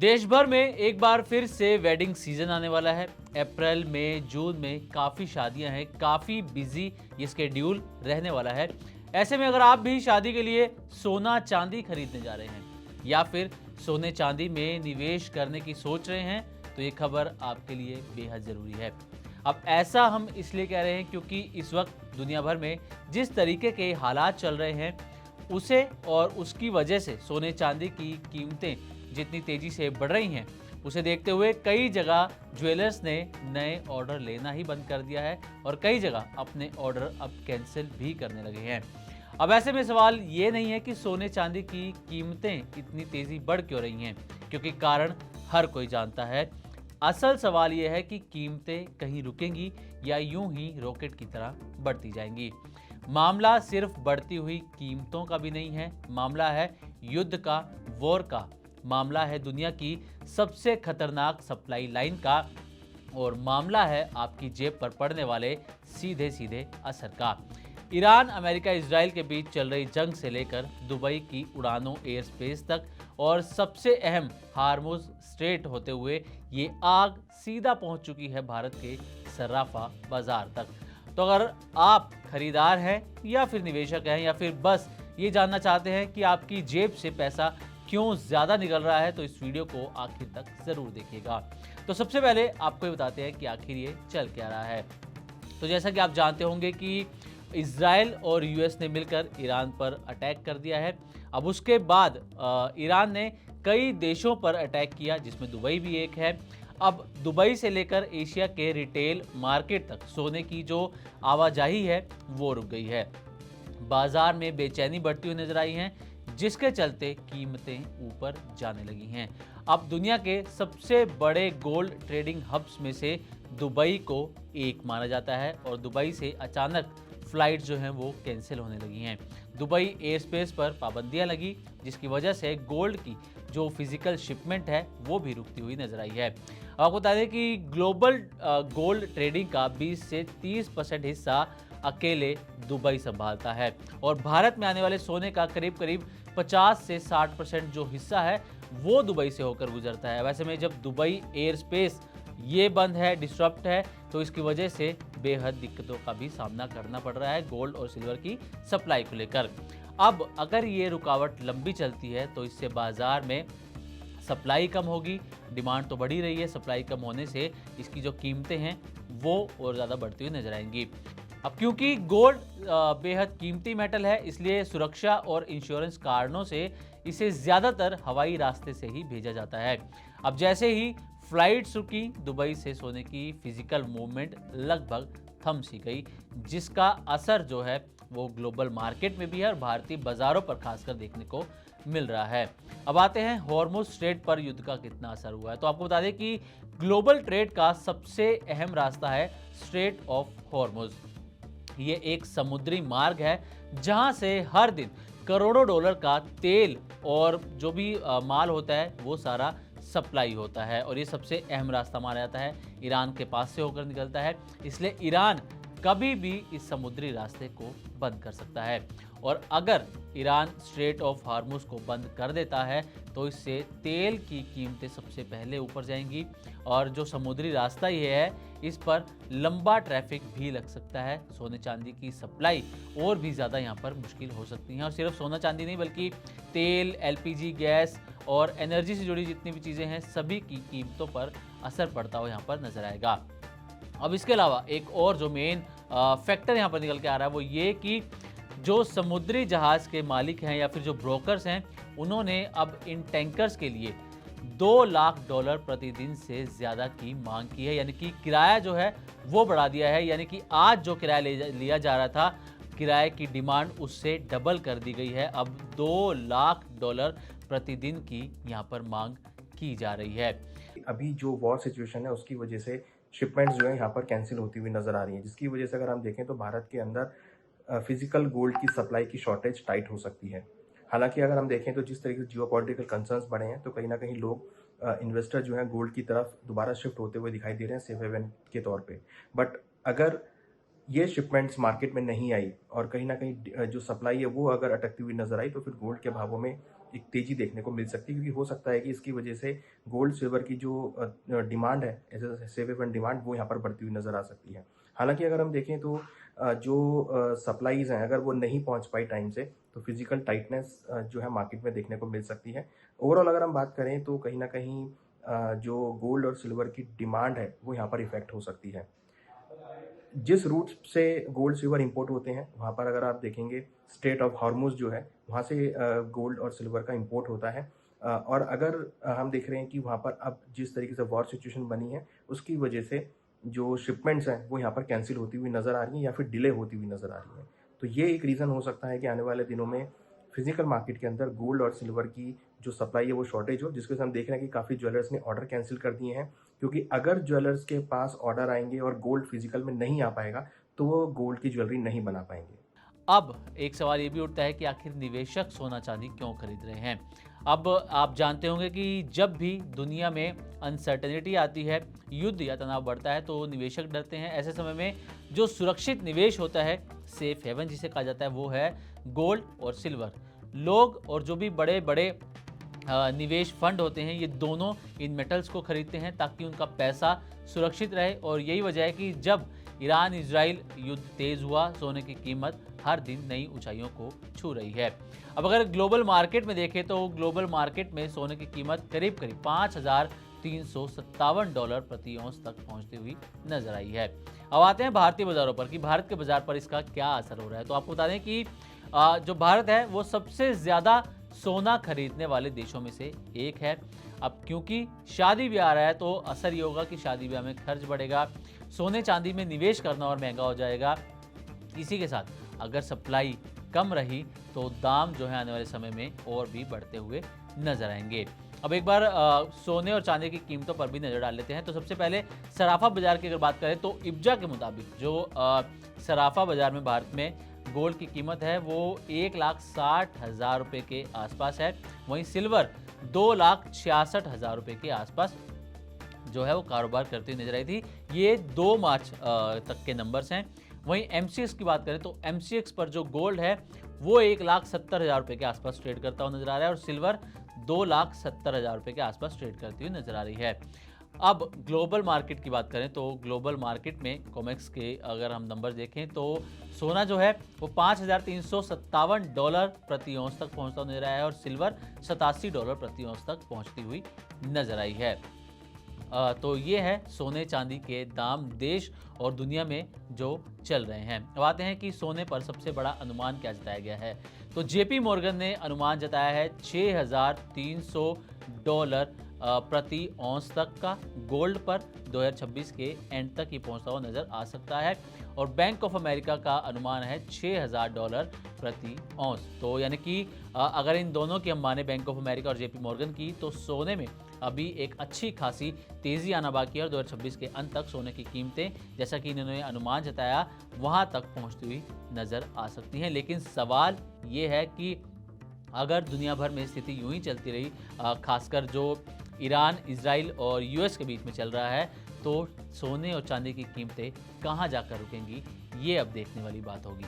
देश भर में एक बार फिर से वेडिंग सीजन आने वाला है। अप्रैल में जून में काफ़ी शादियां हैं, काफ़ी बिजी ये शेड्यूल रहने वाला है। ऐसे में अगर आप भी शादी के लिए सोना चांदी खरीदने जा रहे हैं या फिर सोने चांदी में निवेश करने की सोच रहे हैं तो ये खबर आपके लिए बेहद ज़रूरी है। अब ऐसा हम इसलिए कह रहे हैं क्योंकि इस वक्त दुनिया भर में जिस तरीके के हालात चल रहे हैं उसे और उसकी वजह से सोने चांदी की कीमतें जितनी तेजी से बढ़ रही हैं उसे देखते हुए कई जगह ज्वेलर्स ने नए ऑर्डर लेना ही बंद कर दिया है और कई जगह अपने ऑर्डर अब कैंसिल भी करने लगे हैं। अब ऐसे में सवाल ये नहीं है कि सोने चांदी की कीमतें इतनी तेजी बढ़ क्यों रही हैं, क्योंकि कारण हर कोई जानता है। असल सवाल यह है कि कीमतें कहीं रुकेंगी या यूं ही रॉकेट की तरह बढ़ती जाएंगी। मामला सिर्फ बढ़ती हुई कीमतों का भी नहीं है, मामला है युद्ध का, वॉर का, मामला है दुनिया की सबसे खतरनाक सप्लाई लाइन का और मामला है आपकी जेब पर पड़ने वाले सीधे सीधे असर का। ईरान, अमेरिका, इजराइल के बीच चल रही जंग से लेकर दुबई की उड़ानों, एयर स्पेस तक और सबसे अहम हार्मुज स्ट्रेट होते हुए ये आग सीधा पहुंच चुकी है भारत के सर्राफा बाजार तक। तो अगर आप खरीदार हैं या फिर निवेशक हैं या फिर बस ये जानना चाहते हैं कि आपकी जेब से पैसा क्यों ज़्यादा निकल रहा है तो इस वीडियो को आखिर तक ज़रूर देखिएगा। तो सबसे पहले आपको ये बताते हैं कि आखिर ये चल क्या रहा है। तो जैसा कि आप जानते होंगे कि इजराइल और यूएस ने मिलकर ईरान पर अटैक कर दिया है। अब उसके बाद ईरान ने कई देशों पर अटैक किया जिसमें दुबई भी एक है। अब दुबई से लेकर एशिया के रिटेल मार्केट तक सोने की जो आवाजाही है वो रुक गई है। बाजार में बेचैनी बढ़ती हुई नजर आई है जिसके चलते कीमतें ऊपर जाने लगी हैं। अब दुनिया के सबसे बड़े गोल्ड ट्रेडिंग हब्स में से दुबई को एक माना जाता है और दुबई से अचानक फ्लाइट जो हैं वो कैंसिल होने लगी हैं। दुबई एयर स्पेस पर पाबंदियां लगी जिसकी वजह से गोल्ड की जो फिजिकल शिपमेंट है वो भी रुकती हुई नजर आई है। आपको बता दें कि ग्लोबल गोल्ड ट्रेडिंग का 20 से 30% हिस्सा अकेले दुबई संभालता है और भारत में आने वाले सोने का करीब करीब 50 से 60% जो हिस्सा है वो दुबई से होकर गुजरता है। वैसे में जब दुबई एयर स्पेस ये बंद है, डिस्टर्ब्ड है, तो इसकी वजह से बेहद दिक्कतों का भी सामना करना पड़ रहा है गोल्ड और सिल्वर की सप्लाई को लेकर। अब अगर ये रुकावट लंबी चलती है तो इससे बाजार में सप्लाई कम होगी, डिमांड तो बढ़ ही रही है, सप्लाई कम होने से इसकी जो कीमतें हैं वो और ज़्यादा बढ़ती हुई नजर आएंगी। अब क्योंकि गोल्ड बेहद कीमती मेटल है इसलिए सुरक्षा और इंश्योरेंस कारणों से इसे ज़्यादातर हवाई रास्ते से ही भेजा जाता है। अब जैसे ही फ्लाइट्स रुकी, दुबई से सोने की फिजिकल मूवमेंट लगभग थम सी गई, जिसका असर जो है वो ग्लोबल मार्केट में भी है और भारतीय बाजारों पर खासकर देखने को मिल रहा है। अब आते हैं हॉर्मुज स्ट्रेट पर युद्ध का कितना असर हुआ है। तो आपको बता दें कि ग्लोबल ट्रेड का सबसे अहम रास्ता है स्ट्रेट ऑफ हॉर्मुज। ये एक समुद्री मार्ग है जहां से हर दिन करोड़ों डॉलर का तेल और जो भी माल होता है वो सारा सप्लाई होता है और ये सबसे अहम रास्ता माना जाता है, ईरान के पास से होकर निकलता है। इसलिए ईरान कभी भी इस समुद्री रास्ते को बंद कर सकता है और अगर ईरान स्ट्रेट ऑफ हार्मुज को बंद कर देता है तो इससे तेल की कीमतें सबसे पहले ऊपर जाएंगी और जो समुद्री रास्ता ये है इस पर लंबा ट्रैफिक भी लग सकता है। सोने चांदी की सप्लाई और भी ज़्यादा यहाँ पर मुश्किल हो सकती है और सिर्फ सोना चांदी नहीं बल्कि तेल, एलपीजी गैस और एनर्जी से जुड़ी जितनी भी चीज़ें हैं सभी की कीमतों पर असर पड़ता हुआ यहाँ पर नजर आएगा। अब इसके अलावा एक और जो मेन फैक्टर यहाँ पर निकल के आ रहा है वो ये कि जो समुद्री जहाज़ के मालिक हैं या फिर जो ब्रोकर्स हैं उन्होंने अब इन टैंकर्स के लिए $2 लाख प्रतिदिन से ज़्यादा की मांग की है, यानी कि किराया जो है वो बढ़ा दिया है। यानी कि आज जो किराया लिया जा रहा था, किराए की डिमांड उससे डबल कर दी गई है। अब $2 लाख प्रतिदिन की यहाँ पर मांग की जा रही है। अभी जो वॉर सिचुएशन है उसकी वजह से शिपमेंट्स जो है यहाँ पर कैंसिल होती हुई नजर आ रही हैं, जिसकी वजह से अगर हम देखें तो भारत के अंदर फिजिकल गोल्ड की सप्लाई की शॉर्टेज टाइट हो सकती है। हालांकि अगर हम देखें तो जिस तरीके से जियोपॉलिटिकल कंसर्न्स बढ़े हैं तो कहीं ना कहीं लोग इन्वेस्टर जो हैं गोल्ड की तरफ दोबारा शिफ्ट होते हुए दिखाई दे रहे हैं सेफ हेवन के तौर पे। बट अगर ये शिपमेंट्स मार्केट में नहीं आई और कहीं न कहीं जो सप्लाई है वो अगर अटकती हुई नज़र आई तो फिर गोल्ड के भावों में एक तेज़ी देखने को मिल सकती है, क्योंकि हो सकता है कि इसकी वजह से गोल्ड सिल्वर की जो डिमांड है as a safe haven demand वो यहाँ पर बढ़ती हुई नज़र आ सकती है। हालाँकि अगर हम देखें तो जो सप्लाईज़ हैं अगर वो नहीं पहुँच पाई टाइम से तो फिज़िकल टाइटनेस जो है मार्केट में देखने को मिल सकती है। ओवरऑल अगर हम बात करें तो कहीं न कहीं जो गोल्ड और सिल्वर की डिमांड है वो यहाँ पर इफ़ेक्ट हो सकती है। जिस रूट से गोल्ड सिल्वर इंपोर्ट होते हैं वहाँ पर अगर आप देखेंगे स्ट्रेट ऑफ हॉर्मुज़ जो है वहाँ से गोल्ड और सिल्वर का इंपोर्ट होता है। और अगर हम देख रहे हैं कि वहाँ पर अब जिस तरीके से वॉर सिचुएशन बनी है उसकी वजह से जो शिपमेंट्स हैं वो यहाँ पर कैंसिल होती हुई नज़र आ रही हैं या फिर डिले होती हुई नज़र आ रही हैं। तो ये एक रीज़न हो सकता है कि आने वाले दिनों में फिजिकल मार्केट के अंदर गोल्ड और सिल्वर की जो सप्लाई है वो शॉर्टेज हो, जिसकी वजह से हम देख रहे हैं कि काफ़ी ज्वेलर्स ने ऑर्डर कैंसिल कर दिए हैं, क्योंकि अगर ज्वेलर्स के पास ऑर्डर आएंगे और गोल्ड फिजिकल में नहीं आ पाएगा तो वो गोल्ड की ज्वेलरी नहीं बना पाएंगे। अब एक सवाल ये भी उठता है कि आखिर निवेशक सोना चांदी क्यों खरीद रहे हैं। अब आप जानते होंगे कि जब भी दुनिया में अनसर्टेनिटी आती है, युद्ध या तनाव बढ़ता है, तो निवेशक डरते हैं। ऐसे समय में जो सुरक्षित निवेश होता है, सेफ हेवन जिसे कहा जाता है, वो है गोल्ड और सिल्वर। लोग और जो भी बड़े बड़े निवेश फंड होते हैं, ये दोनों इन मेटल्स को खरीदते हैं ताकि उनका पैसा सुरक्षित रहे। और यही वजह है कि जब ईरान इजराइल युद्ध तेज हुआ, सोने की कीमत हर दिन नई ऊंचाइयों को छू रही है। अब अगर ग्लोबल मार्केट में देखें तो ग्लोबल मार्केट में सोने की कीमत करीब करीब $5,357 प्रति औंस तक पहुंचती हुई नजर आई है। अब आते हैं भारतीय बाजारों पर कि भारत के बाजार पर इसका क्या असर हो रहा है। तो आपको बता दें कि जो भारत है वो सबसे ज़्यादा सोना खरीदने वाले देशों में से एक है। अब क्योंकि शादी ब्याह आ रहा है तो असर ये होगा कि शादी ब्याह में खर्च बढ़ेगा, सोने चांदी में निवेश करना और महंगा हो जाएगा। इसी के साथ अगर सप्लाई कम रही तो दाम जो है आने वाले समय में और भी बढ़ते हुए नजर आएंगे। अब एक बार सोने और चांदी की कीमतों पर भी नज़र डाल लेते हैं। तो सबसे पहले सराफा बाजार की अगर बात करें तो इब्जा के मुताबिक जो सराफा बाजार में भारत में गोल्ड की कीमत है वो 1,60,000 रुपये के आसपास है। वहीं सिल्वर 2,66,000 रुपये के आसपास जो है वो कारोबार करती हुई नजर आई थी। ये 2 मार्च तक के नंबर्स हैं। वहीं MCX की बात करें तो MCX पर जो गोल्ड है वो 1,70,000 रुपये के आसपास ट्रेड करता हुआ नजर आ रहा है और सिल्वर 2,70,000 रुपये के आसपास ट्रेड करती हुई नजर आ रही है। अब ग्लोबल मार्केट की बात करें तो ग्लोबल मार्केट में कॉमेक्स के अगर हम नंबर देखें तो सोना जो है वो $5,357 प्रति औंस तक पहुंचता नजर आया है और सिल्वर $87 प्रति औंस तक पहुंचती हुई नजर आई है। तो ये है सोने चांदी के दाम देश और दुनिया में जो चल रहे हैं। अब आते हैं कि सोने पर सबसे बड़ा अनुमान क्या जताया गया है। तो JP मॉर्गन ने अनुमान जताया है $6,300 प्रति औंस तक का गोल्ड पर 2026 के एंड तक ही पहुंचता हुआ नजर आ सकता है और बैंक ऑफ अमेरिका का अनुमान है $6,000 प्रति औंस। तो यानी कि अगर इन दोनों की हम माने बैंक ऑफ अमेरिका और JP मॉर्गन की, तो सोने में अभी एक अच्छी खासी तेज़ी आना बाकी है और 2026 के अंत तक सोने की कीमतें जैसा कि इन्होंने अनुमान जताया वहां तक पहुंचती हुई नज़र आ सकती हैं। लेकिन सवाल ये है कि अगर दुनिया भर में स्थिति यूं ही चलती रही, खासकर जो ईरान, इजराइल और US के बीच में चल रहा है, तो सोने और चांदी की कीमतें कहां जाकर रुकेंगी, ये अब देखने वाली बात होगी।